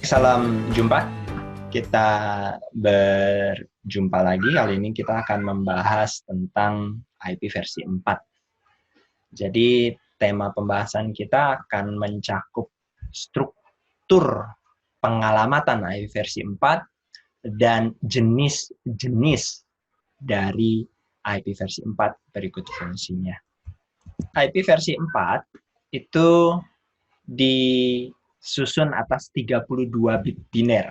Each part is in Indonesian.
Salam jumpa. Kita berjumpa lagi. Kali ini kita akan membahas tentang IP versi 4. Jadi tema pembahasan kita akan mencakup struktur pengalamatan IP versi 4 dan jenis-jenis dari IP versi 4 berikut fungsinya. IP versi 4 itu disusun atas 32 bit biner.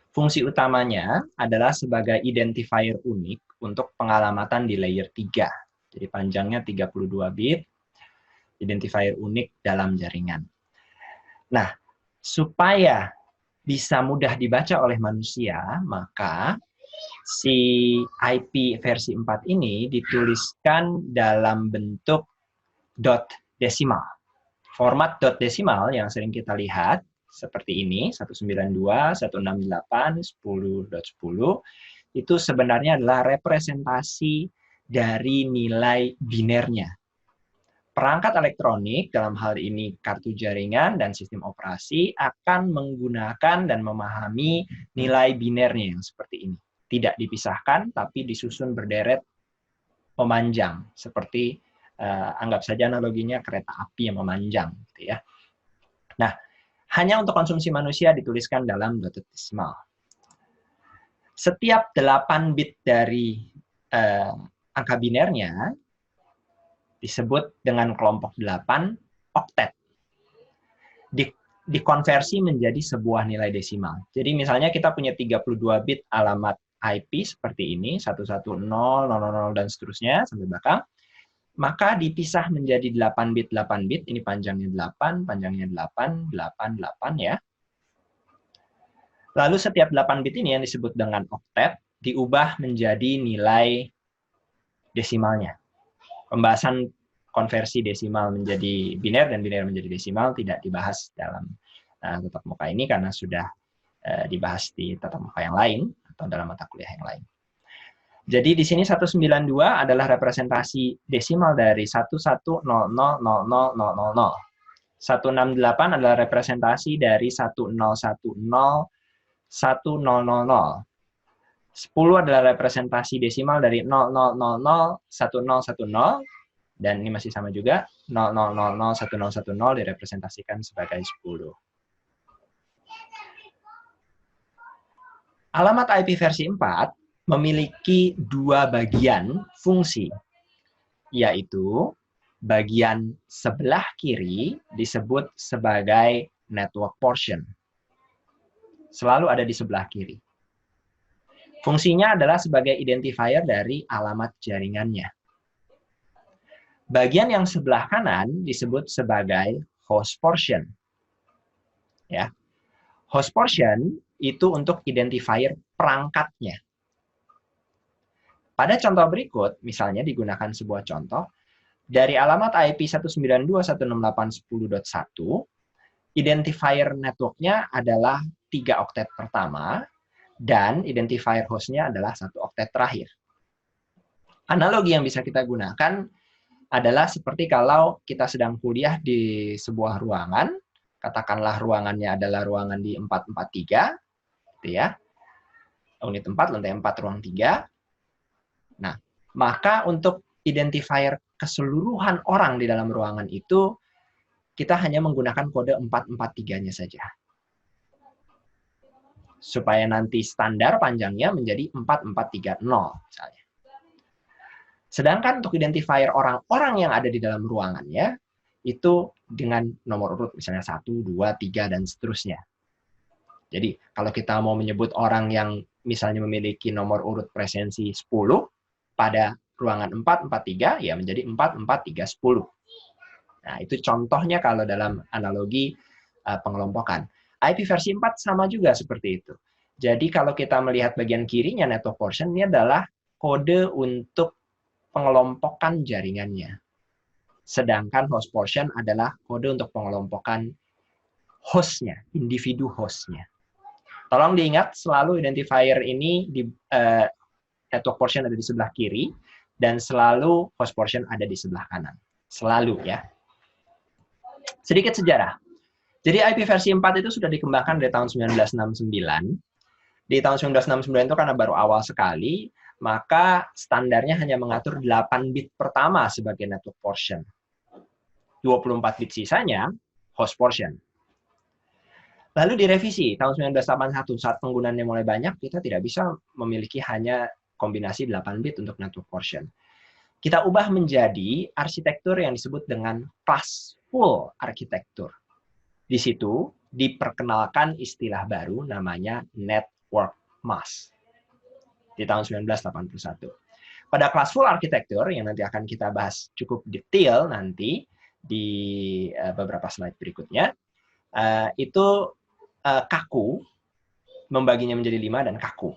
Fungsi utamanya adalah sebagai identifier unik untuk pengalamatan di layer 3. Jadi panjangnya 32 bit, identifier unik dalam jaringan. Nah, supaya bisa mudah dibaca oleh manusia, maka si IP versi 4 ini dituliskan dalam bentuk dot desimal. Format dot desimal yang sering kita lihat seperti ini, 192, 168, 10.10, itu sebenarnya adalah representasi dari nilai binernya. Perangkat elektronik, dalam hal ini kartu jaringan dan sistem operasi, akan menggunakan dan memahami nilai binernya yang seperti ini. Tidak dipisahkan, tapi disusun berderet memanjang, seperti anggap saja analoginya kereta api yang memanjang, gitu ya. Nah, hanya untuk konsumsi manusia dituliskan dalam dot desimal. Setiap 8 bit dari angka binernya disebut dengan kelompok 8 oktet. Dikonversi menjadi sebuah nilai desimal. Jadi misalnya kita punya 32 bit alamat IP seperti ini, 110, 000, dan seterusnya sampai belakang. Maka dipisah menjadi 8 bit, ini panjangnya 8, panjangnya 8, 8, 8 ya. Lalu setiap 8 bit ini yang disebut dengan oktet, diubah menjadi nilai desimalnya. Pembahasan konversi desimal menjadi biner dan biner menjadi desimal tidak dibahas dalam tatap muka ini karena sudah dibahas di tatap muka yang lain atau dalam mata kuliah yang lain. Jadi di sini 192 adalah representasi desimal dari 11000000. 168 adalah representasi dari 10101000. 10 adalah representasi desimal dari 00001010, dan ini masih sama juga, 00001010 direpresentasikan sebagai 10. Alamat IP versi 4 memiliki dua bagian fungsi, yaitu bagian sebelah kiri disebut sebagai network portion. Selalu ada di sebelah kiri. Fungsinya adalah sebagai identifier dari alamat jaringannya. Bagian yang sebelah kanan disebut sebagai host portion. Ya. Host portion itu untuk identifier perangkatnya. Pada contoh berikut, misalnya digunakan sebuah contoh, dari alamat IP 192.168.10.1, identifier networknya adalah 3 oktet pertama, dan identifier hostnya adalah 1 oktet terakhir. Analogi yang bisa kita gunakan adalah seperti kalau kita sedang kuliah di sebuah ruangan, katakanlah ruangannya adalah ruangan di 443, gitu ya, unit 4, lantai 4, ruang 3. Nah, maka untuk identifier keseluruhan orang di dalam ruangan itu, kita hanya menggunakan kode 443-nya saja. Supaya nanti standar panjangnya menjadi 4430 misalnya. Sedangkan untuk identifier orang-orang yang ada di dalam ruangannya, itu dengan nomor urut misalnya 1, 2, 3, dan seterusnya. Jadi kalau kita mau menyebut orang yang misalnya memiliki nomor urut presensi 10 pada ruangan 443, ya menjadi 44310. Nah, itu contohnya kalau dalam analogi pengelompokan. IP versi 4 sama juga seperti itu. Jadi kalau kita melihat bagian kirinya network portion, ini adalah kode untuk pengelompokan jaringannya. Sedangkan host portion adalah kode untuk pengelompokan hostnya, individu hostnya. Tolong diingat selalu identifier ini di network portion ada di sebelah kiri dan selalu host portion ada di sebelah kanan. Selalu ya. Sedikit sejarah. Jadi IP versi 4 itu sudah dikembangkan dari tahun 1969. Di tahun 1969 itu karena baru awal sekali, maka standarnya hanya mengatur 8 bit pertama sebagai network portion. 24 bit sisanya host portion. Lalu direvisi tahun 1981 saat penggunaannya mulai banyak, kita tidak bisa memiliki hanya kombinasi 8 bit untuk network portion. Kita ubah menjadi arsitektur yang disebut dengan classful architecture. Di situ diperkenalkan istilah baru namanya network mask di tahun 1981. Pada classful architecture yang nanti akan kita bahas cukup detail nanti di beberapa slide berikutnya, itu kaku, membaginya menjadi 5 dan kaku.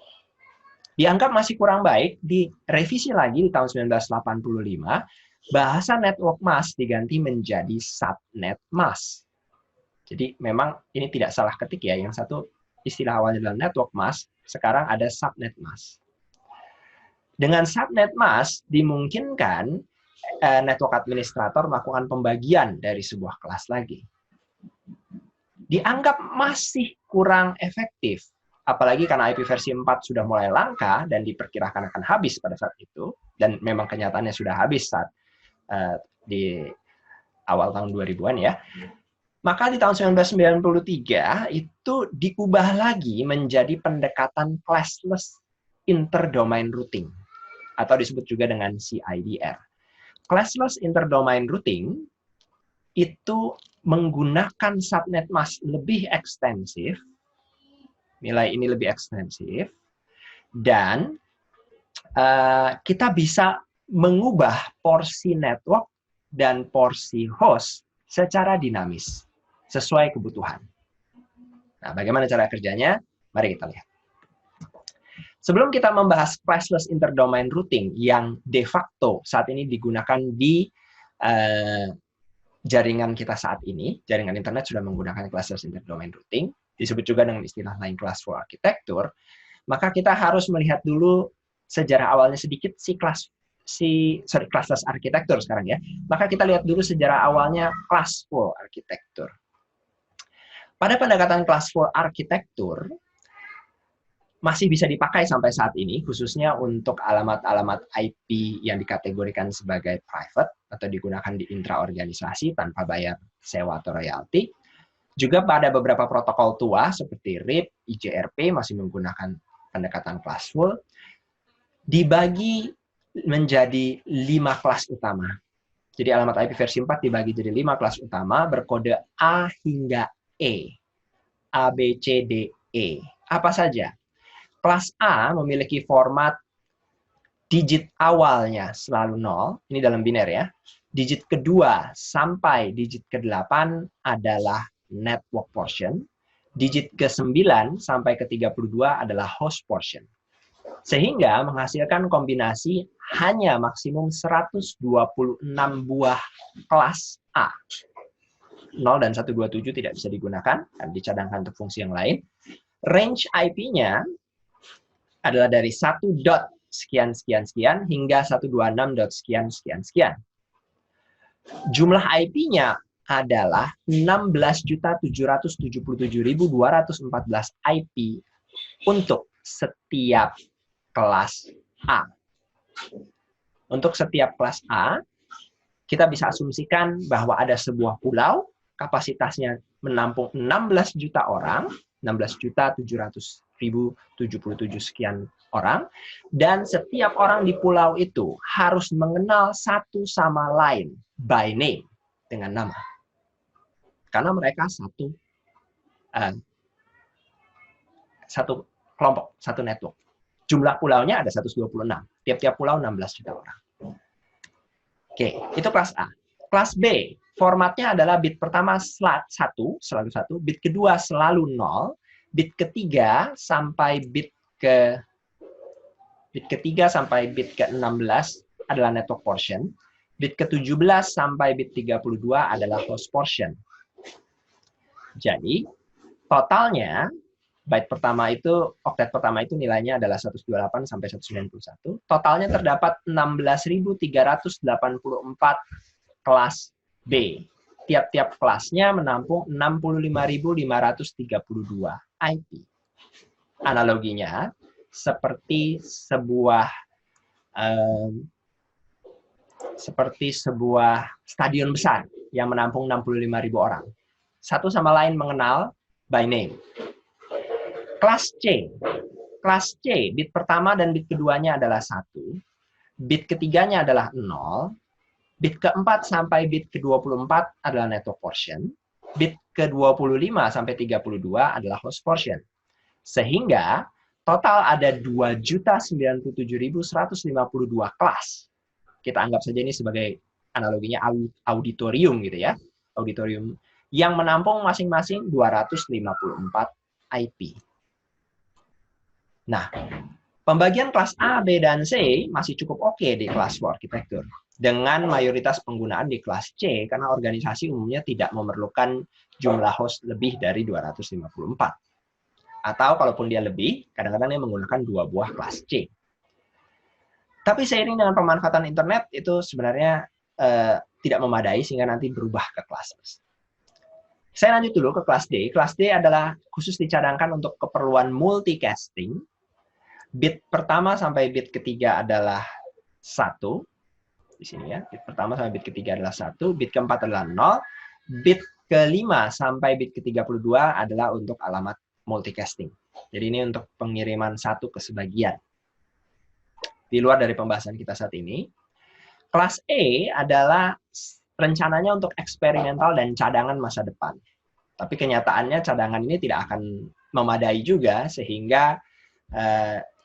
Dianggap masih kurang baik, direvisi lagi di tahun 1985, bahasa network mask diganti menjadi subnet mask. Jadi memang ini tidak salah ketik ya, yang satu istilah awalnya adalah network mask, sekarang ada subnet mask. Dengan subnet mask dimungkinkan network administrator melakukan pembagian dari sebuah kelas lagi. Dianggap masih kurang efektif, apalagi karena IP versi 4 sudah mulai langka dan diperkirakan akan habis pada saat itu, dan memang kenyataannya sudah habis saat di awal tahun 2000-an ya. Maka di tahun 1993 itu diubah lagi menjadi pendekatan classless interdomain routing, atau disebut juga dengan CIDR. Classless interdomain routing itu menggunakan subnet mask lebih ekstensif, nilai ini lebih ekstensif, dan kita bisa mengubah porsi network dan porsi host secara dinamis, sesuai kebutuhan. Nah, bagaimana cara kerjanya? Mari kita lihat. Sebelum kita membahas classless interdomain routing yang de facto saat ini digunakan di jaringan kita saat ini, jaringan internet sudah menggunakan classless interdomain routing, disebut juga dengan istilah lain classful architecture, maka kita harus melihat dulu sejarah awalnya sedikit classless architecture sekarang ya. Maka kita lihat dulu sejarah awalnya classful architecture. Pada pendekatan classful architecture masih bisa dipakai sampai saat ini, khususnya untuk alamat-alamat IP yang dikategorikan sebagai private atau digunakan di intraorganisasi tanpa bayar sewa atau royalti. Juga pada beberapa protokol tua seperti RIP, IJRP masih menggunakan pendekatan classful. Dibagi menjadi 5 kelas utama. Jadi alamat IP versi 4 dibagi jadi 5 kelas utama berkode A hingga E. A, B, C, D, E. Apa saja? Kelas A memiliki format digit awalnya selalu 0. Ini dalam biner ya. Digit kedua sampai digit ke-8 adalah network portion. Digit ke-9 sampai ke-32 adalah host portion. Sehingga menghasilkan kombinasi hanya maksimum 126 buah kelas A. 0 dan 127 tidak bisa digunakan, dan dicadangkan untuk fungsi yang lain. Range IP-nya adalah dari 1 dot sekian sekian sekian hingga 126 dot sekian sekian sekian. Jumlah IP-nya adalah 16.777.214 IP untuk setiap kelas A. Untuk setiap kelas A, kita bisa asumsikan bahwa ada sebuah pulau, kapasitasnya menampung 16 juta orang, 16.700.077 sekian orang, dan setiap orang di pulau itu harus mengenal satu sama lain by name, dengan nama. Karena mereka satu kelompok, satu network. Jumlah pulaunya ada 126. Tiap-tiap pulau 16 juta orang. Oke, itu kelas A. Kelas B, formatnya adalah bit pertama selalu 1, bit kedua selalu 0, bit ketiga sampai bit ke-16 adalah network portion, bit ke-17 sampai bit 32 adalah host portion. Jadi, totalnya byte pertama itu, oktet pertama itu nilainya adalah 128 sampai 191. Totalnya terdapat 16.384 kelas B. tiap-tiap kelasnya menampung 65.532 IP. Analoginya, seperti sebuah stadion besar yang menampung 65.000 orang. Satu sama lain mengenal by name. Kelas C. Kelas C, bit pertama dan bit keduanya adalah 1. Bit ketiganya adalah 0. Bit keempat sampai bit ke-24 adalah network portion. Bit ke-25 sampai 32 adalah host portion. Sehingga total ada 2.097.152 kelas. Kita anggap saja ini sebagai analoginya auditorium gitu ya. Auditorium yang menampung masing-masing 254 IP. Nah, pembagian kelas A, B, dan C masih cukup oke di kelas for architecture. Dengan mayoritas penggunaan di kelas C, karena organisasi umumnya tidak memerlukan jumlah host lebih dari 254. Atau kalaupun dia lebih, kadang-kadang dia menggunakan 2 buah kelas C. Tapi seiring dengan pemanfaatan internet, itu sebenarnya tidak memadai sehingga nanti berubah ke kelas S. Saya lanjut dulu ke kelas D. Kelas D adalah khusus dicadangkan untuk keperluan multicasting. Bit pertama sampai bit ketiga adalah 1. Di sini ya, bit pertama sampai bit ketiga adalah 1. Bit keempat adalah 0. Bit kelima sampai bit ke-32 adalah untuk alamat multicasting. Jadi ini untuk pengiriman satu ke sebagian. Di luar dari pembahasan kita saat ini. Kelas E adalah rencananya untuk eksperimental dan cadangan masa depan. Tapi kenyataannya cadangan ini tidak akan memadai juga, sehingga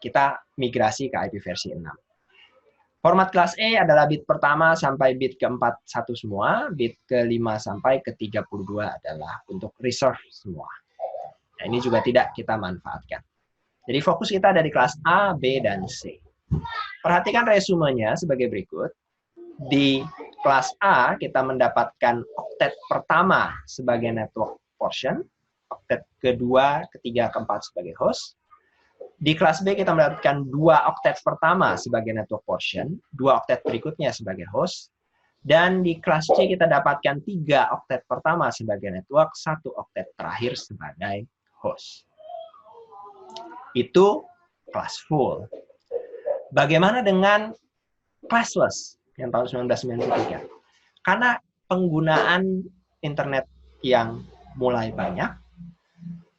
kita migrasi ke IP versi 6. Format kelas E adalah bit pertama sampai bit ke-4 satu semua, bit ke-5 sampai ke-32 adalah untuk reserve semua. Nah, ini juga tidak kita manfaatkan. Jadi fokus kita ada di kelas A, B, dan C. Perhatikan resumenya sebagai berikut. Di kelas A, kita mendapatkan oktet pertama sebagai network portion, oktet kedua, ketiga, keempat sebagai host. Di kelas B, kita mendapatkan 2 oktet pertama sebagai network portion, 2 oktet berikutnya sebagai host. Dan di kelas C, kita dapatkan 3 oktet pertama sebagai network, 1 oktet terakhir sebagai host. Itu kelas full. Bagaimana dengan classless yang tahun 1993? Karena penggunaan internet yang mulai banyak,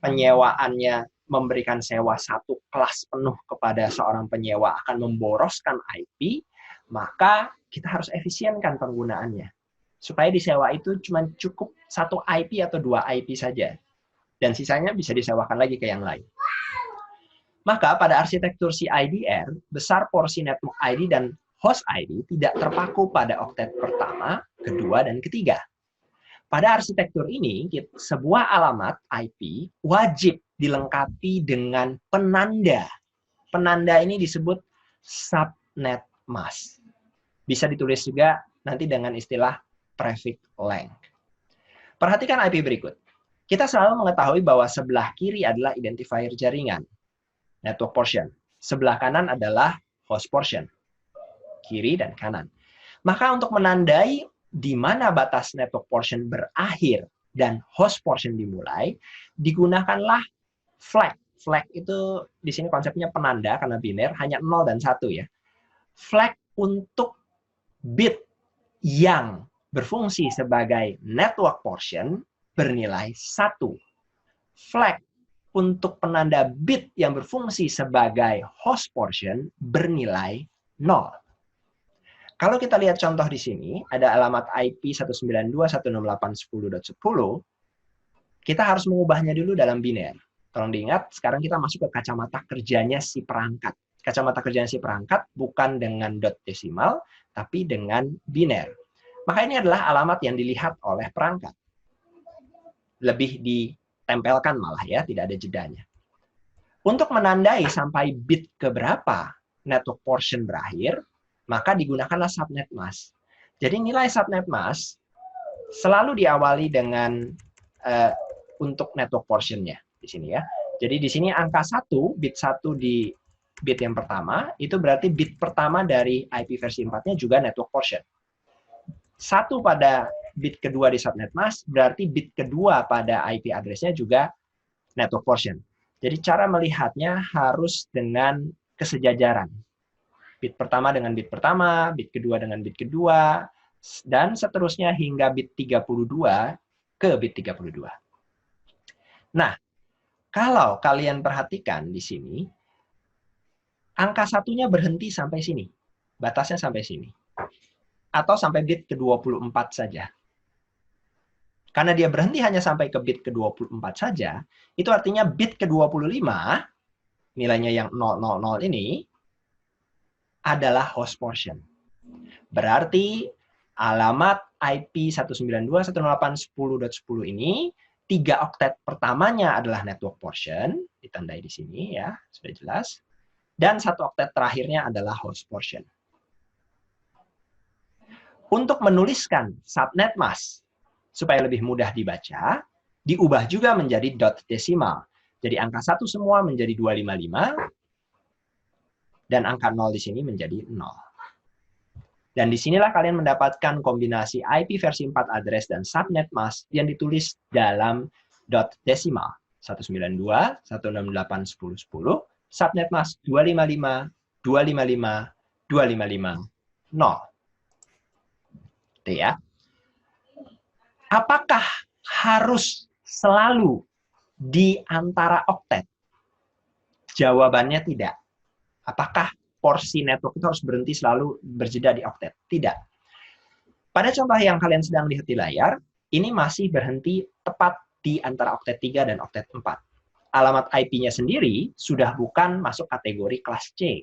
penyewaannya memberikan sewa satu kelas penuh kepada seorang penyewa akan memboroskan IP, maka kita harus efisienkan penggunaannya. Supaya disewa itu cuma cukup 1 IP atau 2 IP saja. Dan sisanya bisa disewakan lagi ke yang lain. Maka pada arsitektur CIDR, besar porsi network ID dan host ID tidak terpaku pada oktet pertama, kedua, dan ketiga. Pada arsitektur ini, sebuah alamat IP wajib dilengkapi dengan penanda. Penanda ini disebut subnet mask. Bisa ditulis juga nanti dengan istilah prefix length. Perhatikan IP berikut. Kita selalu mengetahui bahwa sebelah kiri adalah identifier jaringan, network portion. Sebelah kanan adalah host portion, kiri dan kanan. Maka untuk menandai di mana batas network portion berakhir dan host portion dimulai, digunakanlah flag. Flag itu di sini konsepnya penanda karena biner, hanya 0 dan 1 ya. Flag untuk bit yang berfungsi sebagai network portion bernilai 1. Flag untuk penanda bit yang berfungsi sebagai host portion bernilai 0. Kalau kita lihat contoh di sini, ada alamat IP 192.168.10.10, kita harus mengubahnya dulu dalam biner. Tolong diingat, sekarang kita masuk ke kacamata kerjanya si perangkat. Kacamata kerjanya si perangkat bukan dengan dot desimal, tapi dengan biner. Maka ini adalah alamat yang dilihat oleh perangkat. Lebih ditempelkan malah ya, tidak ada jedanya. Untuk menandai sampai bit keberapa network portion berakhir, maka digunakanlah subnet mask. Jadi nilai subnet mask selalu diawali dengan untuk network portion-nya di sini ya. Jadi di sini angka 1, bit 1 di bit yang pertama, itu berarti bit pertama dari IP versi 4-nya juga network portion. 1 pada bit kedua di subnet mask, berarti bit kedua pada IP address-nya juga network portion. Jadi cara melihatnya harus dengan kesejajaran. Bit pertama dengan bit pertama, bit kedua dengan bit kedua, dan seterusnya hingga bit 32 ke bit 32. Nah, kalau kalian perhatikan di sini, angka satunya berhenti sampai sini. Batasnya sampai sini. Atau sampai bit ke-24 saja. Karena dia berhenti hanya sampai ke bit ke-24 saja, itu artinya bit ke-25, nilainya yang 000 ini, adalah host portion. Berarti alamat IP 192.168.10.10 ini, 3 oktet pertamanya adalah network portion, ditandai di sini ya, sudah jelas. Dan 1 oktet terakhirnya adalah host portion. Untuk menuliskan subnet mask supaya lebih mudah dibaca, diubah juga menjadi dot desimal. Jadi angka 1 semua menjadi 255, dan angka 0 di sini menjadi 0. Dan disinilah kalian mendapatkan kombinasi IP versi 4 address dan subnet mask yang ditulis dalam dot desimal. 192, 168, 10, 10, subnet mask 255, 255, 255, 0. Itu ya. Apakah harus selalu di antara oktet? Jawabannya tidak. Apakah porsi network itu harus berhenti selalu berjeda di oktet? Tidak. Pada contoh yang kalian sedang lihat di layar, ini masih berhenti tepat di antara oktet 3 dan oktet 4. Alamat IP-nya sendiri sudah bukan masuk kategori kelas C.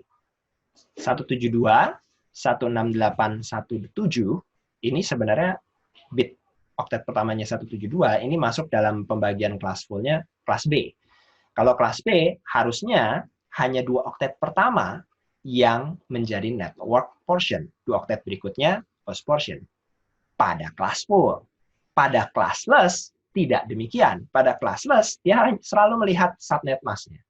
172, 16817, ini sebenarnya bit oktet pertamanya 172, ini masuk dalam pembagian kelas full-nya kelas B. Kalau kelas B, harusnya hanya 2 oktet pertama yang menjadi network portion. 2 oktet berikutnya host portion. Pada kelas full. Pada classless, tidak demikian. Pada classless, dia selalu melihat subnet mask-nya.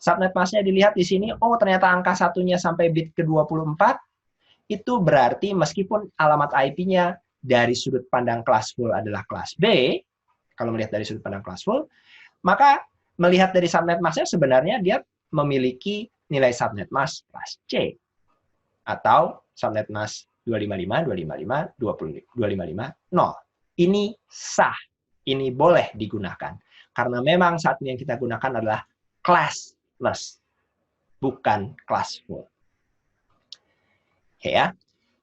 Subnet mask-nya dilihat di sini, oh ternyata angka satunya sampai bit ke-24, itu berarti meskipun alamat IP-nya dari sudut pandang kelas full adalah kelas B, kalau melihat dari sudut pandang kelas full, maka melihat dari subnet mask-nya sebenarnya dia memiliki nilai subnet mask kelas C. Atau subnet mask 255, 255, 255, 0. Ini sah. Ini boleh digunakan. Karena memang saat ini yang kita gunakan adalah classless, bukan class full. Ya.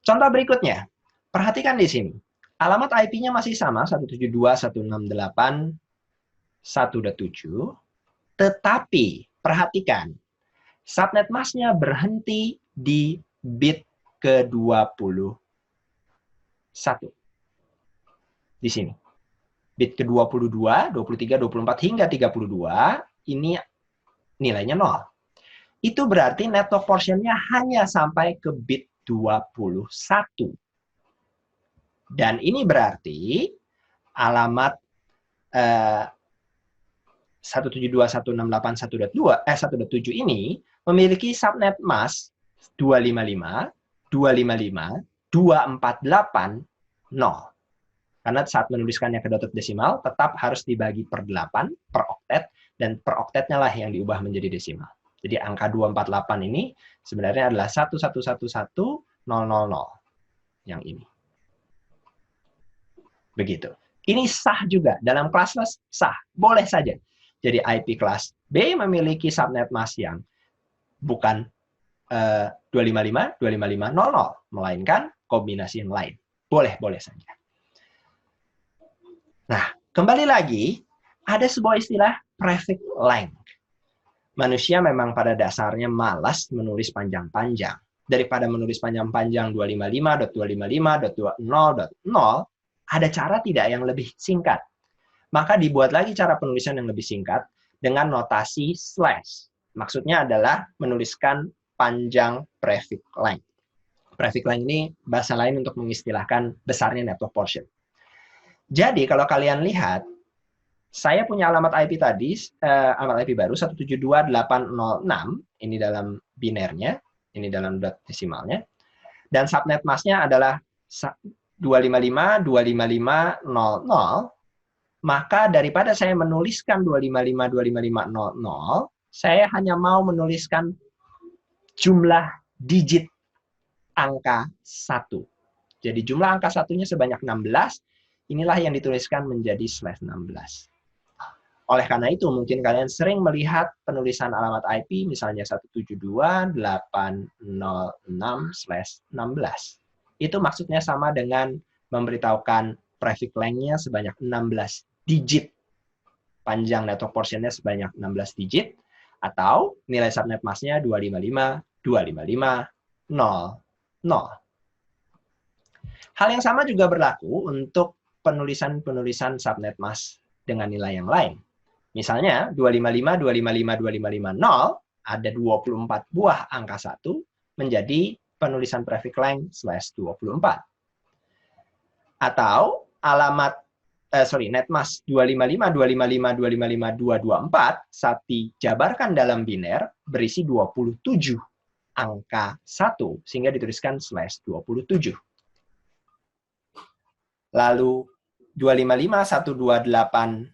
Contoh berikutnya, perhatikan di sini. Alamat IP-nya masih sama, 172.168.1.7, tetapi perhatikan, subnet mask-nya berhenti di bit ke-21. Di sini. Bit ke-22, 23, 24, hingga 32, ini nilainya 0. Itu berarti network portion-nya hanya sampai ke bit 21. Dan ini berarti alamat 172.168.1.7 ini memiliki subnet mask 255, 255, 248, 0. Karena saat menuliskannya ke dot desimal, tetap harus dibagi per 8, per oktet, dan per oktetnya lah yang diubah menjadi desimal. Jadi angka 248 ini sebenarnya adalah 1111.000 yang ini. Begitu. Ini sah juga. Dalam classless sah. Boleh saja. Jadi IP kelas B memiliki subnet mask yang bukan 255, 255, 00, melainkan kombinasi yang lain. Boleh saja. Nah, kembali lagi, ada sebuah istilah prefix length. Manusia memang pada dasarnya malas menulis panjang-panjang. Daripada menulis panjang-panjang 255.255.20.0, ada cara tidak yang lebih singkat. Maka dibuat lagi cara penulisan yang lebih singkat dengan notasi slash. Maksudnya adalah menuliskan panjang prefix length. Prefix length ini bahasa lain untuk mengistilahkan besarnya network portion. Jadi kalau kalian lihat, saya punya alamat IP tadi, alamat IP baru 172.806, ini dalam binernya, ini dalam dot desimalnya, dan subnet mask-nya adalah 255, 255, 00, maka daripada saya menuliskan 255, 255, 00, saya hanya mau menuliskan jumlah digit angka 1. Jadi jumlah angka satunya sebanyak 16, inilah yang dituliskan menjadi /16. Oleh karena itu, mungkin kalian sering melihat penulisan alamat IP, misalnya 172.806/16. Itu maksudnya sama dengan memberitahukan prefix length-nya sebanyak 16 digit. Panjang network portion-nya sebanyak 16 digit, atau nilai subnet mask-nya 255, 255, 00. Hal yang sama juga berlaku untuk penulisan-penulisan subnet mask dengan nilai yang lain. Misalnya 255, 255, 255, 0 ada 24 buah angka 1 menjadi penulisan prefix length /24. Atau alamat netmask 255, 255, 255, 224 saat dijabarkan dalam biner berisi 27 angka 1 sehingga dituliskan /27. Lalu 255, 128,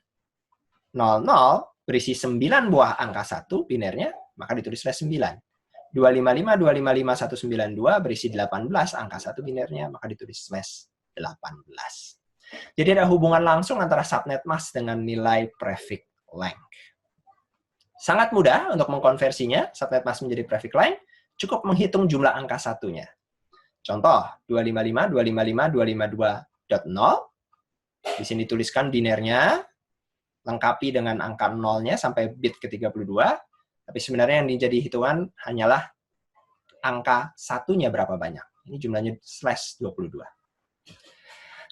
00 berisi 9 buah angka 1 binernya, maka ditulis /9. 255, 255, 192 berisi 18 angka 1 binernya, maka ditulis /18. Jadi ada hubungan langsung antara subnet mask dengan nilai prefix length. Sangat mudah untuk mengkonversinya subnet mask menjadi prefix length, cukup menghitung jumlah angka satunya. Contoh 255, 255, 252.0, di sini tuliskan binernya, lengkapi dengan angka 0-nya sampai bit ke-32, tapi sebenarnya yang menjadi hitungan hanyalah angka satunya berapa banyak. Ini jumlahnya /22.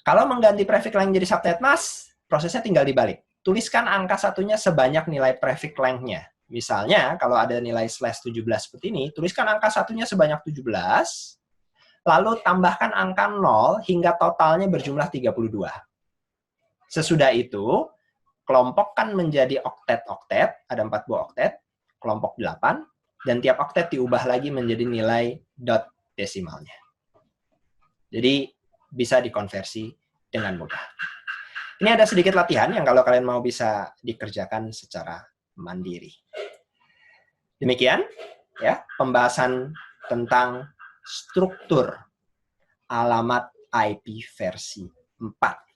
Kalau mengganti prefix length jadi subnet mask, prosesnya tinggal dibalik. Tuliskan angka satunya sebanyak nilai prefix length-nya. Misalnya, kalau ada nilai /17 seperti ini, tuliskan angka satunya sebanyak 17, lalu tambahkan angka 0 hingga totalnya berjumlah 32. Sesudah itu, kelompokkan menjadi oktet-oktet, ada 4 buah oktet, kelompok 8, dan tiap oktet diubah lagi menjadi nilai dot desimalnya. Jadi bisa dikonversi dengan mudah. Ini ada sedikit latihan yang kalau kalian mau bisa dikerjakan secara mandiri. Demikian ya pembahasan tentang struktur alamat IP versi 4.